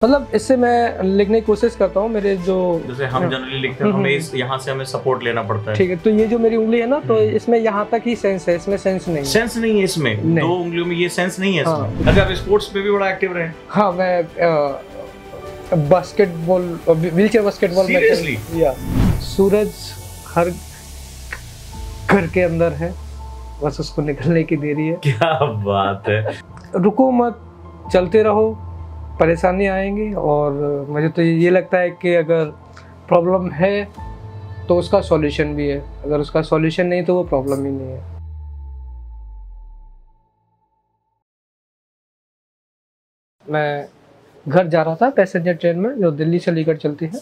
मतलब इससे मैं लिखने की कोशिश करता हूँ। मेरे जो जैसे हम जनरली लिखते हैं हमें इस यहाँ से हमें सपोर्ट लेना पड़ता है। ठीक है, तो ये जो मेरी उंगली है ना, तो इसमें यहाँ तक ही सेंस है, इसमें सेंस नहीं है। सेंस नहीं है इसमें, नहीं। 2 उंगलियों में ये सेंस नहीं है हाँ। इसमें। अच्छा, आप स्पोर्ट्स में भी बड़ा एक्टिव रहे? हाँ, मैं बास्केटबॉल, व्हीलचेयर बास्केटबॉल में। सीरियसली? या सूरज हर घर के अंदर है, बस उसको निकलने की देरी है। क्या बात है। रुको मत, चलते रहो, परेशानी आएंगी। और मुझे तो ये लगता है कि अगर प्रॉब्लम है तो उसका सॉल्यूशन भी है, अगर उसका सॉल्यूशन नहीं तो वो प्रॉब्लम ही नहीं है। मैं घर जा रहा था पैसेंजर ट्रेन में, जो दिल्ली से अलीगढ़ चलती है,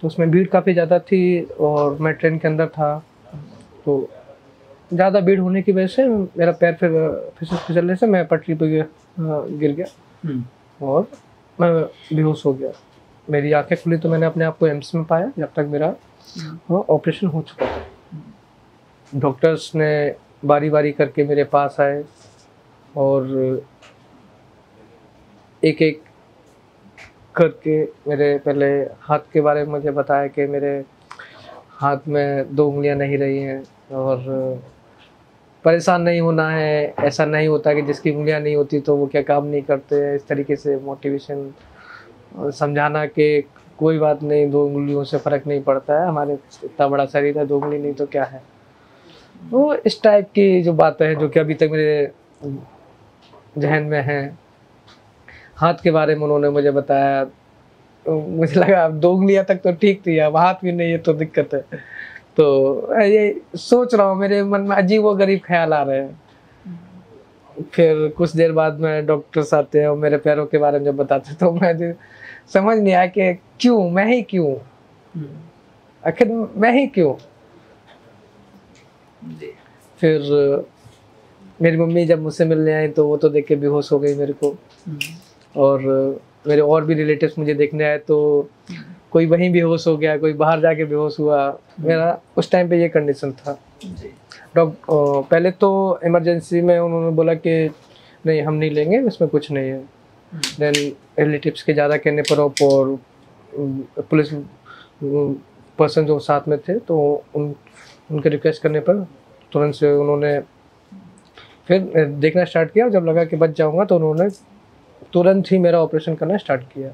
तो उसमें भीड़ काफ़ी ज़्यादा थी और मैं ट्रेन के अंदर था, तो ज़्यादा भीड़ होने की वजह से मेरा पैर फिसलने से मैं पटरी पर गिर गया और मैं बेहोश हो गया। मेरी आंखें खुली तो मैंने अपने आप को एम्स में पाया, जब तक मेरा ऑपरेशन हो चुका था। डॉक्टर्स ने बारी बारी करके मेरे पास आए और एक एक करके मेरे पहले हाथ के बारे में मुझे बताया कि मेरे हाथ में 2 उंगलियां नहीं रही हैं और परेशान नहीं होना है, ऐसा नहीं होता कि जिसकी उंगलियां नहीं होती तो वो क्या काम नहीं करते हैं। इस तरीके से मोटिवेशन समझाना कि कोई बात नहीं, 2 उंगलियों से फ़र्क नहीं पड़ता है, हमारे इतना बड़ा शरीर है, 2 उंगली नहीं तो क्या है। वो इस टाइप की जो बातें हैं जो कि अभी तक मेरे जहन में हैं। हाथ के बारे में उन्होंने मुझे बताया, मुझे लगा अब 2 उंगलियां तक तो ठीक थी, अब हाथ भी नहीं है तो दिक्कत है। तो ये सोच रहा हूँ, मेरे मन में अजीब व गरीब ख्याल आ रहे हैं। फिर कुछ देर बाद में डॉक्टर्स आते हैं और मेरे पैरों के बारे में जब बताते तो मैं समझ नहीं आया कि क्यों, मैं ही क्यों, आखिर मैं ही क्यों। फिर मेरी मम्मी जब मुझसे मिलने आई तो वो तो देख के बेहोश हो गई मेरे को, और मेरे और भी रिलेटिव्स मुझे देखने आए तो कोई वहीं बेहोश हो गया, कोई बाहर जाके बेहोश हुआ। मेरा उस टाइम पे ये कंडीशन था। पहले तो इमरजेंसी में उन्होंने बोला कि नहीं हम नहीं लेंगे, इसमें कुछ नहीं है। देन रिलेटिव्स के ज़्यादा कहने पर और पुलिस पर्सन जो साथ में थे तो उनके रिक्वेस्ट करने पर तुरंत से उन्होंने फिर देखना स्टार्ट किया। जब लगा कि बच जाऊंगा तो उन्होंने तुरंत ही मेरा ऑपरेशन करना स्टार्ट किया।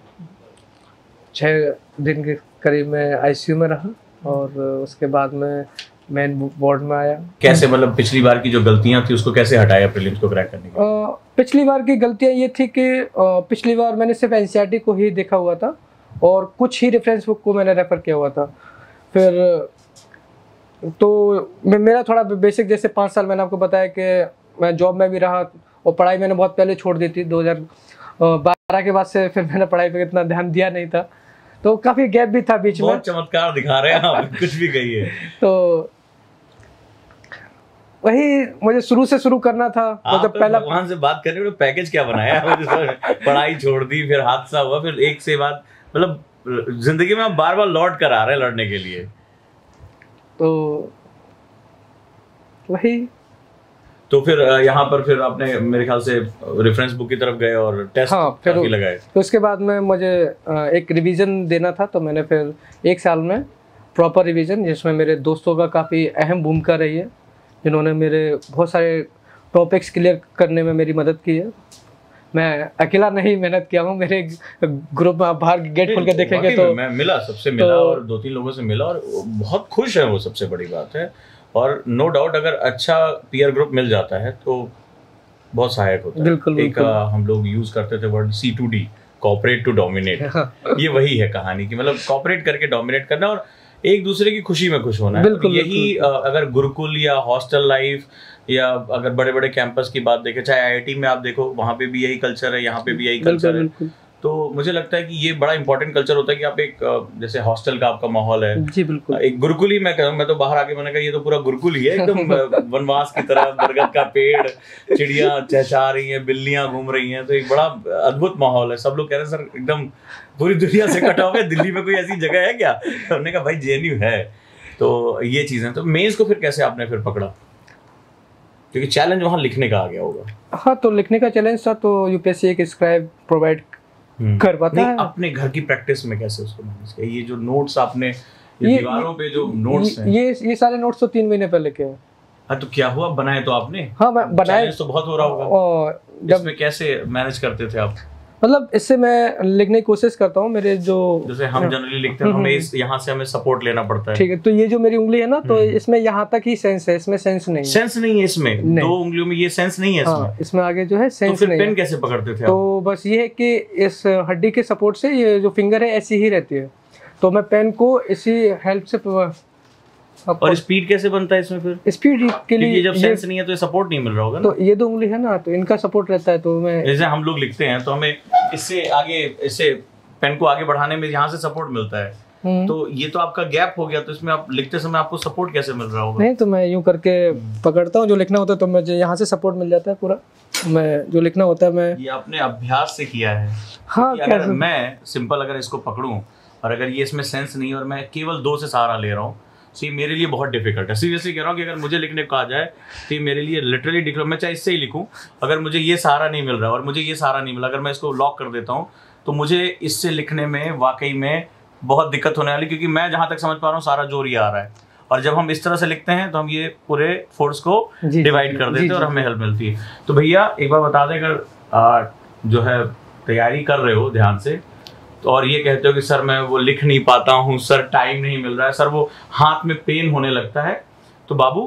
6 दिन के करीब मैं आईसीयू में रहा और उसके बाद में मेन वार्ड में आया। कैसे, मतलब पिछली बार की जो गलतियां थी उसको कैसे हटाया प्रीलिम्स को क्रैक करने के? पिछली बार की गलतियां ये थी कि पिछली बार मैंने सिर्फ एनसीईआरटी को ही देखा हुआ था और कुछ ही रेफरेंस बुक को मैंने रेफ़र किया हुआ था। फिर तो मेरा थोड़ा बेसिक, जैसे 5 साल मैंने आपको बताया कि मैं जॉब में भी रहा और पढ़ाई मैंने बहुत पहले छोड़ दी थी। 2012 के बाद से फिर मैंने पढ़ाई पे इतना ध्यान दिया नहीं था, तो काफ़ी गैप भी था बीच में। बहुत चमत्कार दिखा रहे हैं आप, कुछ भी कहिए। तो वही मुझे शुरू से शुरू करना था। मतलब पहला भगवान से बात करने में पैकेज क्या बनाया पढ़ाई छोड़ दी, फिर हादसा हुआ, फिर एक से बाद मतलब जिंदगी में आप बार बार लौट कर आ रहे हैं लड़ने के लिए। तो वही, तो फिर यहाँ पर फिर आपने मेरे ख्याल से रेफरेंस बुक की तरफ गए और टेस्ट काफी लगाए। तो उसके बाद में मुझे एक रिवीजन देना था, तो मैंने फिर 1 साल में प्रॉपर रिवीजन, जिसमें मेरे दोस्तों का काफ़ी अहम भूमिका रही है, जिन्होंने मेरे बहुत सारे टॉपिक्स क्लियर करने में मेरी मदद की है। मैं अकेला नहीं मेहनत किया हूँ, मेरे ग्रुप में आप बाहर गेट खोल के देखेंगे तो मैं मिला, सबसे मिला और 2-3 लोगों से मिला और बहुत खुश है, वो सबसे बड़ी बात है। और नो डाउट अगर अच्छा पीयर ग्रुप मिल जाता है तो बहुत सहायक होता है। बिल्कुल, एक हम लोग यूज करते थे word C2D, cooperate to dominate. ये वही है कहानी की, मतलब कॉपरेट करके डोमिनेट करना और एक दूसरे की खुशी में खुश होना है। बिल्कुल, यही अगर गुरुकुल या हॉस्टल लाइफ या अगर बड़े बड़े कैंपस की बात देखें, चाहे IIT में आप देखो, वहाँ पे भी यही कल्चर है, यहाँ पे भी यही कल्चर है। तो मुझे लगता है कि ये बड़ा इंपॉर्टेंट कल्चर होता है कि आप एक जैसे हॉस्टल का आपका माहौल है, जी बिल्कुल, एक गुरुकुल ही मैं कहूँ, मैं तो बाहर आके मैंने कहा ये तो पूरा गुरुकुल ही है एकदम वनवास की तरह, बरगद का पेड़, चिड़िया चहचहा रही हैं, बिल्लियां घूम रही हैं, तो एक बड़ा अद्भुत माहौल है। सब लोग कह रहे हैं सर एकदम पूरी दुनिया से कटा हुआ है, दिल्ली में कोई ऐसी जगह है क्या? हमने कहा भाई JNU है। तो ये चीजें, तो मेंस को फिर कैसे आपने फिर पकड़ा, क्योंकि चैलेंज वहाँ लिखने का आ गया होगा? हाँ, तो लिखने का चैलेंज था, तो UPSC एक स्क्राइब प्रोवाइड कर पाता नहीं, है। अपने घर की प्रैक्टिस में कैसे उसको मैनेज किया? ये जो नोट्स आपने ये दीवारों पे जो नोट्स हैं, ये सारे नोट्स तो 3 महीने पहले के हैं। हाँ, तो क्या हुआ, बनाए तो आपने? हाँ, मैं बनाए। चैलेंज तो बहुत हो रहा होगा। और जब इसमें कैसे मैनेज करते थे आप? मतलब इससे मैं लिखने की कोशिश करता हूँ, मेरे जो जैसे हम जनरली लिखते हैं, हमें यहाँ से हमें सपोर्ट लेना पड़ता है। ठीक है, तो ये जो मेरी उंगली है ना, तो इसमें यहाँ तक ही सेंस है, इसमें सेंस नहीं है। सेंस नहीं है इसमें? नहीं। 2 उंगलियों में ये सेंस नहीं है इसमें? हाँ, इसमें आगे जो है सेंस तो फिर नहीं पेन है। कैसे पकड़ते थे आप? तो बस ये है कि इस हड्डी के सपोर्ट से ये जो फिंगर है ऐसी ही रहती है, तो मैं पेन को इसी हेल्प से और स्पीड कैसे बनता है इसमें फिर? स्पीड के लिए क्योंकि जब सेंस नहीं है तो ये सपोर्ट नहीं मिल रहा होगा ना। तो ये 2 उंगली है ना, तो इनका सपोर्ट रहता है, तो मैं जैसे हम लोग लिखते हैं तो हमें इससे आगे, इससे पेन को आगे बढ़ाने में यहाँ से सपोर्ट मिलता है, तो ये तो आपका गैप हो गया, तो इसमें आप लिखते समय आपको सपोर्ट कैसे मिल रहा होगा? नहीं, तो मैं यूं करके पकड़ता हूँ, जो लिखना होता है तो मुझे यहाँ से सपोर्ट मिल जाता है पूरा, मैं जो लिखना होता है मैं। ये आपने अभ्यास से किया है? हाँ, अगर मैं सिंपल अगर इसको पकड़ूं और अगर ये इसमें सेंस नहीं है और मैं केवल 2 से सहारा ले रहा हूँ, तो ये मेरे लिए बहुत डिफिकल्ट है। सीरियसली कह रहा हूँ कि अगर मुझे लिखने को आ जाए तो ये मेरे लिए लिटरली डिफिकल्ट। मैं चाहे इससे ही लिखूं, अगर मुझे ये सहारा नहीं मिल रहा और मुझे ये सहारा नहीं मिला, अगर मैं इसको लॉक कर देता हूँ तो मुझे इससे लिखने में वाकई में बहुत दिक्कत होने वाली, क्योंकि मैं जहाँ तक समझ पा रहा हूँ सारा जोर ये आ रहा है, और जब हम इस तरह से लिखते हैं तो हम ये पूरे फोर्स को डिवाइड कर देते हैं और हमें हेल्प मिलती है। तो भैया एक बार बता दें, अगर जो है तैयारी कर रहे हो ध्यान से, तो और ये कहते हो कि सर मैं वो लिख नहीं पाता हूँ, सर टाइम नहीं मिल रहा है, सर वो हाथ में पेन होने लगता है, तो बाबू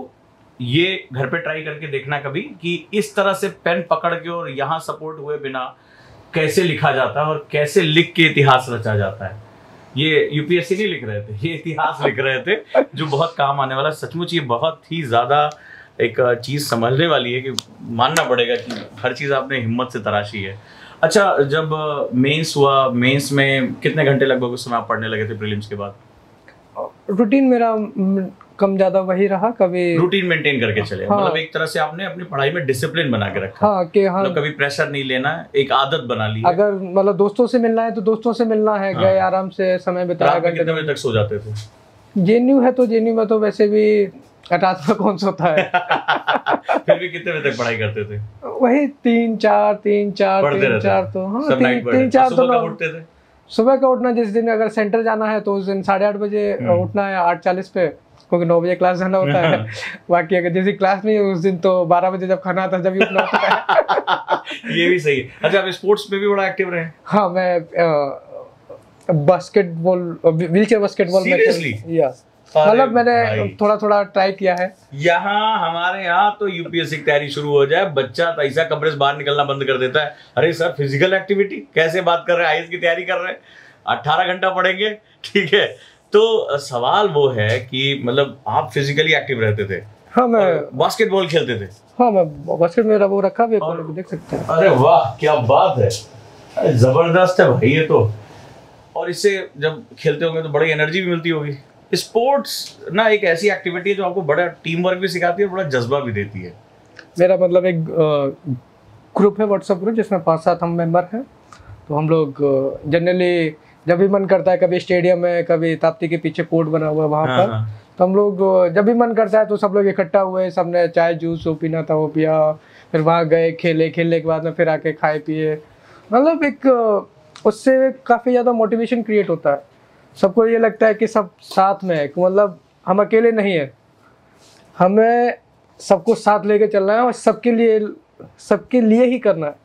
ये घर पे ट्राई करके देखना कभी कि इस तरह से पेन पकड़ के और यहाँ सपोर्ट हुए बिना कैसे लिखा जाता है और कैसे लिख के इतिहास रचा जाता है। ये यूपीएससी नहीं लिख रहे थे, ये इतिहास लिख रहे थे, जो बहुत काम आने वाला। सचमुच ये बहुत ही ज्यादा एक चीज समझने वाली है कि मानना पड़ेगा कि हर चीज आपने हिम्मत से तराशी है। अच्छा, जब मेंस हुआ, मेंस में कितने घंटे लगभग उस समय आप पढ़ने लगे थे प्रीलिम्स के बाद? रूटीन मेरा कम ज्यादा वही रहा, कभी रूटीन मेंटेन करके चले। हाँ, मतलब एक तरह से आपने अपनी पढ़ाई में डिसिप्लिन बना के रखा। हाँ, कि हाँ, मतलब कभी प्रेशर नहीं लेना, एक आदत बना ली। अगर मतलब दोस्तों से मिलना है तो दोस्तों से मिलना है, गए आराम से समय बिताया। कितने बजे तक सो जाते थे? जेएनयू है तो जेएनयू में तो वैसे भी रात में कौन सोता है। फिर भी कितने बजे तक पढ़ाई करते थे? वही 3-4 तो हाँ, 3-4 तो उठते थे। सुबह का उठना, जिस दिन अगर सेंटर जाना है तो उस दिन 8:30 बजे उठना है, 8:40 पे, क्योंकि 9 बजे क्लास जाना होता है। बाकी अगर जैसे क्लास नहीं है उस दिन तो 12 बजे जब खाना आता है जब उठना होता है। ये भी सही है। अच्छा, आप स्पोर्ट्स में भी बड़ा एक्टिव रहे? हाँ, मैं बास्केटबॉल, व्हीलचेयर बास्केटबॉल में, मतलब मैंने थोड़ा थोड़ा ट्राई किया है। यहाँ हमारे यहाँ तो यूपीएससी की तैयारी शुरू हो जाए, बच्चा ऐसा कमरे से बाहर निकलना बंद कर देता है। अरे सर, फिजिकल एक्टिविटी कैसे बात कर रहे हैं, आईएएस की तैयारी कर रहे हैं, 18 घंटा पढ़ेंगे, ठीक है। तो सवाल वो है कि मतलब आप फिजिकली एक्टिव रहते थे? हाँ, मैं बास्केटबॉल खेलते थे? हाँ, मैं बास्केट मेरा वो रखा भी है, देख सकते हैं। अरे वाह, क्या बात है, जबरदस्त है भाई ये तो। और इससे जब खेलते होंगे तो बड़ी एनर्जी भी मिलती होगी। स्पोर्ट्स ना एक ऐसी एक्टिविटी है जो आपको बड़ा टीम वर्क भी सिखाती है और बड़ा जज्बा भी देती है। मेरा मतलब एक ग्रुप है, व्हाट्सएप ग्रुप, जिसमें 5-7 हम मेंबर हैं। तो हम लोग जनरली जब भी मन करता है, कभी स्टेडियम में, कभी ताप्ती के पीछे कोर्ट बना हुआ है वहाँ पर, तो हम लोग जब भी मन करता है तो सब लोग इकट्ठा हुए, सबने चाय जूस वो पीना था वो पिया, फिर वहाँ गए, खेलने के बाद में फिर आके खाए पिए। मतलब एक उससे काफ़ी ज़्यादा मोटिवेशन क्रिएट होता है। सबको ये लगता है कि सब साथ में है, मतलब हम अकेले नहीं है, हमें सबको साथ लेके चलना है और सबके लिए ही करना है,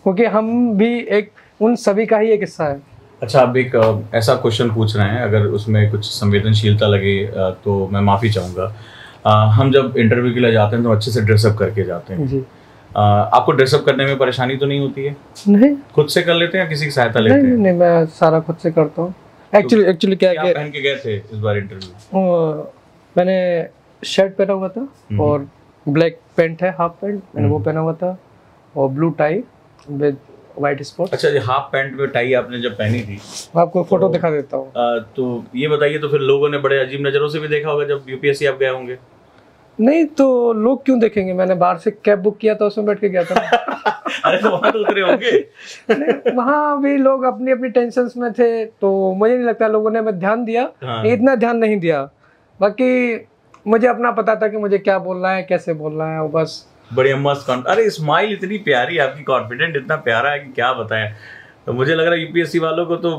क्योंकि हम भी एक उन सभी का ही एक हिस्सा है। अच्छा, आप एक ऐसा क्वेश्चन पूछ रहे हैं, अगर उसमें कुछ संवेदनशीलता लगे तो मैं माफ़ी चाहूँगा। हम जब इंटरव्यू के लिए जाते हैं तो अच्छे से ड्रेसअप करके जाते हैं जी। आपको ड्रेसअप करने में परेशानी तो नहीं होती है? नहीं, खुद से कर लेते हैं या किसी की सहायता लेते हैं? नहीं, मैं सारा खुद से करता हूँ। एक्चुअली क्या पहन के गए थे इस बार इंटरव्यू? मैंने शर्ट पहना हुआ था और ब्लैक पैंट है, हाफ पैंट, मैंने वो पहना हुआ था, और blue tie with white spot. अच्छा, ये हाफ पैंट में टाई आपने जब पहनी थी, आपको फोटो दिखा देता हूँ। तो ये बताइए, तो फिर लोगों ने बड़े अजीब नजरों से भी देखा होगा जब यूपीएससी आप गए होंगे? नहीं, तो लोग क्यों देखेंगे, मैंने बाहर से कैब बुक किया था, उसमें बैठ के गया था। अरे तो वहाँ तो उतरे होंगे। वहाँ भी लोग अपनी अपनी टेंशन में थे, तो मुझे नहीं लगता लोगों ने मैं ध्यान दिया। हाँ। इतना ध्यान नहीं दिया, बाकी मुझे अपना पता था कि मुझे क्या बोलना है, कैसे बोलना है, वो बस। बड़ी मस्त। अरे स्माइल इतनी प्यारी आपकी, कॉन्फिडेंट इतना प्यारा है कि क्या बताएं। तो मुझे लग रहा है यूपीएससी वालों को तो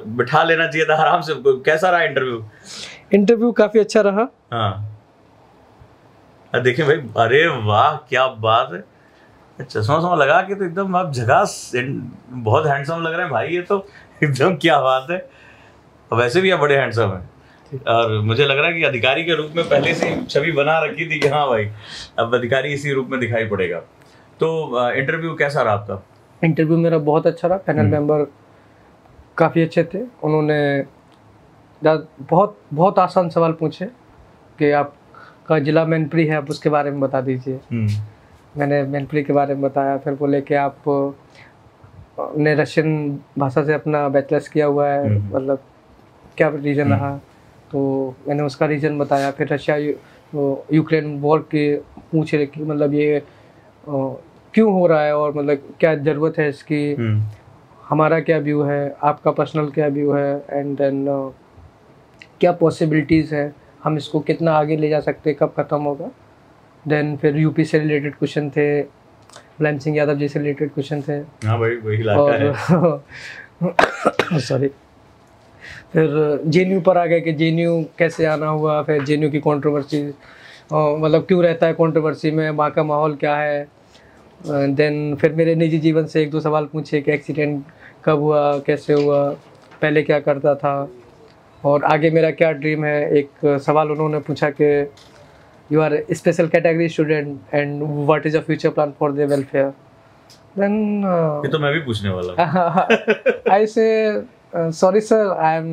बिठा लेना चाहिए था आराम से। कैसा रहा इंटरव्यू? इंटरव्यू काफी अच्छा रहा। हाँ देखिए भाई, अरे वाह क्या बात है, चश्मा वश्मा लगा के तो एकदम आप झकास, बहुत हैंडसम लग रहे हैं भाई, ये तो एकदम क्या बात है। वैसे भी आप बड़े हैंडसम हैं, और मुझे लग रहा है कि अधिकारी के रूप में पहले से छवि बना रखी थी कि हाँ भाई अब अधिकारी इसी रूप में दिखाई पड़ेगा। तो इंटरव्यू कैसा रहा आपका? इंटरव्यू मेरा बहुत अच्छा रहा। पैनल मेंबर काफ़ी अच्छे थे। उन्होंने बहुत बहुत आसान सवाल पूछे कि आपका जिला मैनपुरी है, आप उसके बारे में बता दीजिए। मैंने मैनपुरी के बारे में बताया। फिर बोले कि आप ने रशियन भाषा से अपना बैचलर्स किया हुआ है, मतलब क्या रीज़न रहा। तो मैंने उसका रीज़न बताया। फिर रशिया यूक्रेन वॉर के पूछे कि मतलब ये क्यों हो रहा है और मतलब क्या ज़रूरत है इसकी, हमारा क्या व्यू है, आपका पर्सनल क्या व्यू है, एंड देन क्या पॉसिबिलिटीज़ है, हम इसको कितना आगे ले जा सकते हैं, कब ख़त्म होगा। देन फिर यूपी से रिलेटेड क्वेश्चन थे, मुलायम सिंह यादव जी से रिलेटेड क्वेश्चन थे। हाँ भाई वही इलाका है। सॉरी। फिर जेएनयू पर आ गए कि जेएनयू कैसे आना हुआ, फिर जेएनयू की कंट्रोवर्सी, मतलब क्यों रहता है कंट्रोवर्सी में, वहाँ का माहौल क्या है। देन फिर मेरे निजी जीवन से एक दो सवाल पूछे कि एक्सीडेंट कब हुआ, कैसे हुआ, पहले क्या करता था और आगे मेरा क्या ड्रीम है। एक सवाल उन्होंने पूछा कि you are special category student and what is a future plan for their welfare. Then ये तो मैं भी पूछने वाला हूँ। आई से sorry sir, I am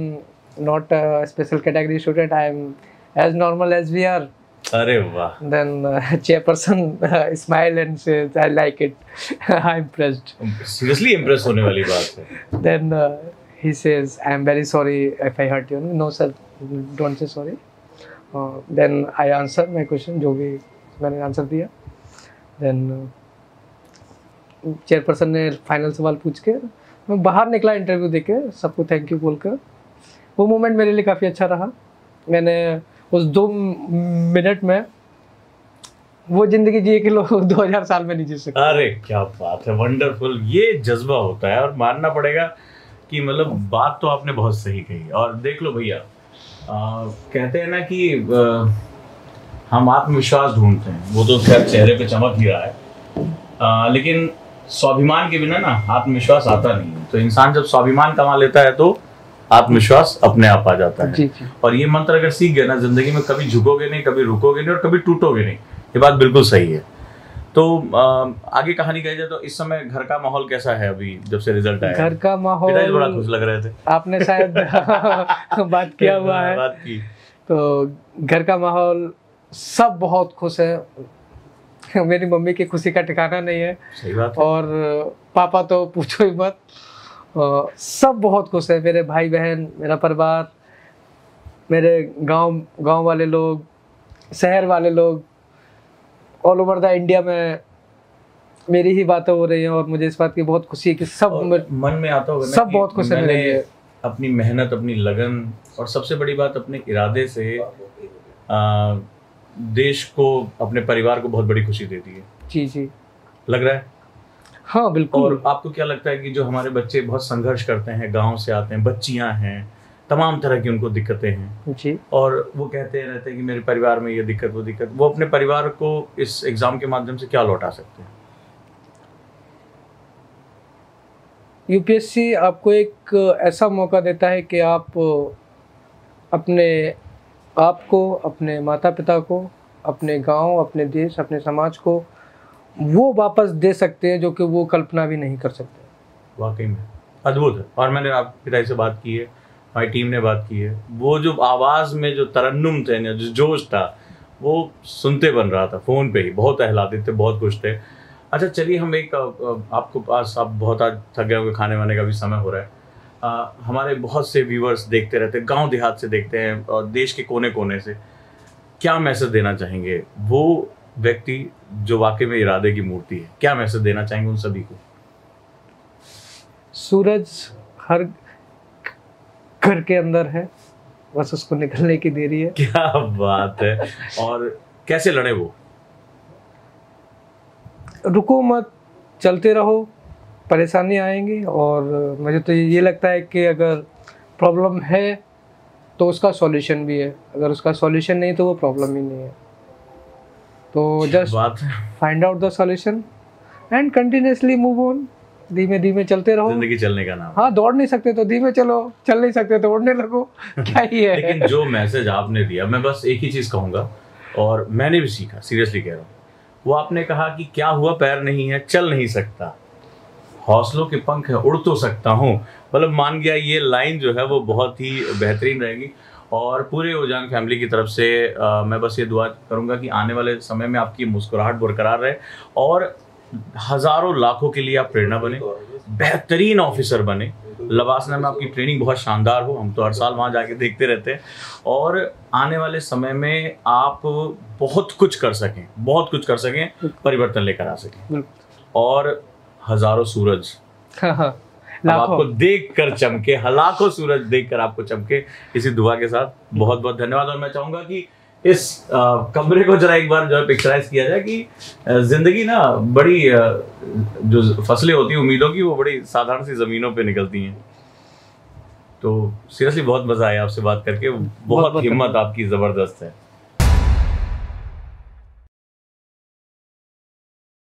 not a special category student, I am as normal as we are. अरे वाह। Then chairperson smile and says I like it. I'm impressed. Seriously impressed होने वाली बात है। Then he says I am very sorry if I hurt you. No sir, don't say sorry. Then I answer my question, जो भी मैंने answer दिया। Then chairperson ने final सवाल पूछ के मैं बाहर निकला इंटरव्यू देके, सबको थैंक यू बोलकर। वो मोमेंट मेरे लिए काफ़ी अच्छा रहा। मैंने उस 2 मिनट में वो ज़िंदगी जी कि लोग 2000 साल में नहीं जी सकते। अरे क्या बात है, वंडरफुल। ये जज्बा होता है और मानना पड़ेगा कि मतलब बात तो आपने बहुत सही कही। और देख लो भैया, कहते हैं ना कि हम आत्मविश्वास ढूंढते हैं, वो तो खैर चेहरे पे चमक ही रहा है, लेकिन स्वाभिमान के बिना ना आत्मविश्वास आता नहीं है। तो इंसान जब स्वाभिमान कमा लेता है तो आत्मविश्वास अपने आप आ जाता है। जी। और ये मंत्र अगर सीख गए ना, जिंदगी में कभी झुकोगे नहीं, कभी रुकोगे नहीं और कभी टूटोगे नहीं। ये बात बिल्कुल सही है। तो आगे कहानी कही जाए तो इस समय घर का माहौल कैसा है अभी जब से रिजल्ट आया? घर का माहौल, पिताजी बड़ा खुश लग रहे थे, आपने शायद बात किया हुआ है। बात की तो घर का माहौल सब बहुत खुश है। मेरी मम्मी की खुशी का ठिकाना नहीं है। सही बात है। और पापा तो पूछो ही मत, सब बहुत खुश है। मेरे भाई बहन, मेरा परिवार, मेरे गांव वाले लोग, शहर वाले लोग, ऑल ओवर द इंडिया में मेरी ही बातें हो रही हैं और मुझे इस बात की बहुत खुशी है कि सब मन में आता होगा सब बहुत खुश है मेरे लिए। अपनी मेहनत, अपनी लगन और सबसे बड़ी बात अपने इरादे से देश को, अपने परिवार को बहुत बड़ी खुशी देती है। जी लग रहा है। हाँ बिल्कुल। और आपको क्या लगता है कि जो हमारे बच्चे बहुत संघर्ष करते हैं, गांव से आते हैं, बच्चियां हैं, तमाम तरह की उनको दिक्कतें हैं जी, और वो कहते रहते हैं कि मेरे परिवार में ये दिक्कत वो दिक्कत, वो अपने परिवार को इस एग्जाम के माध्यम से क्या लौटा सकते हैं? यूपीएससी आपको एक ऐसा मौका देता है कि आप अपने आपको, अपने माता पिता को, अपने गांव, अपने देश, अपने समाज को वो वापस दे सकते हैं जो कि वो कल्पना भी नहीं कर सकते। वाकई में अद्भुत है। और मैंने आपके पिताजी से बात की है, हमारी टीम ने बात की है, वो जो आवाज़ में जो तरन्नुम थे, जो जोश था, वो सुनते बन रहा था फ़ोन पे ही। बहुत आह्लादित थे, बहुत खुश थे। अच्छा चलिए, हम एक आपको पास, आप बहुत आज थक गए होंगे, खाने वाने का भी समय हो रहा है। हमारे बहुत से व्यूवर्स देखते रहते हैं, गांव देहात से देखते हैं और देश के कोने कोने से। क्या मैसेज देना चाहेंगे वो व्यक्ति जो वाकई में इरादे की मूर्ति है? क्या मैसेज देना चाहेंगे उन सभी को? सूरज हर घर के अंदर है, बस उसको निकलने की देरी है। क्या बात है। और कैसे लड़े वो? रुको मत, चलते रहो, परेशानी आएंगी। और मुझे तो ये लगता है कि अगर प्रॉब्लम है तो उसका सॉल्यूशन भी है, अगर उसका सॉल्यूशन नहीं तो वो प्रॉब्लम ही नहीं है। तो just find out the solution and continuously move on, धीमे धीमे चलते रहो। जिंदगी चलने का नाम। हाँ, दौड़ नहीं सकते तो धीमे चलो, चल नहीं सकते तो उड़ने लगो। क्या ही है। लेकिन जो मैसेज आपने दिया, मैं बस एक ही चीज कहूंगा, और मैंने भी सीखा, सीरियसली कह रहा हूँ, वो आपने कहा कि क्या हुआ, पैर नहीं है, चल नहीं सकता, हौसलों के पंख है, उड़ तो सकता हूँ। मतलब मान गया, ये लाइन जो है वो बहुत ही बेहतरीन रहेगी। और पूरे उजान फैमिली की तरफ से मैं बस ये दुआ करूंगा कि आने वाले समय में आपकी मुस्कुराहट बरकरार रहे और हजारों लाखों के लिए आप प्रेरणा बने, बेहतरीन ऑफिसर बने। लवासना में आपकी ट्रेनिंग बहुत शानदार हो, हम तो हर साल वहाँ जाके देखते रहते हैं। और आने वाले समय में आप बहुत कुछ कर सकें, बहुत कुछ कर सकें, परिवर्तन लेकर आ सकें, और हजारों सूरज अब आपको देखकर चमके, लाखों सूरज देखकर आपको चमके। इसी दुआ के साथ बहुत बहुत धन्यवाद। और मैं चाहूंगा कि इस कमरे को जरा एक बार जो है पिक्चराइज किया जाए कि जिंदगी ना बड़ी जो फसलें होती हैं उम्मीदों की, वो बड़ी साधारण सी जमीनों पे निकलती हैं। तो सीरियसली बहुत मजा आया आपसे बात करके, बहुत हिम्मत आपकी जबरदस्त है।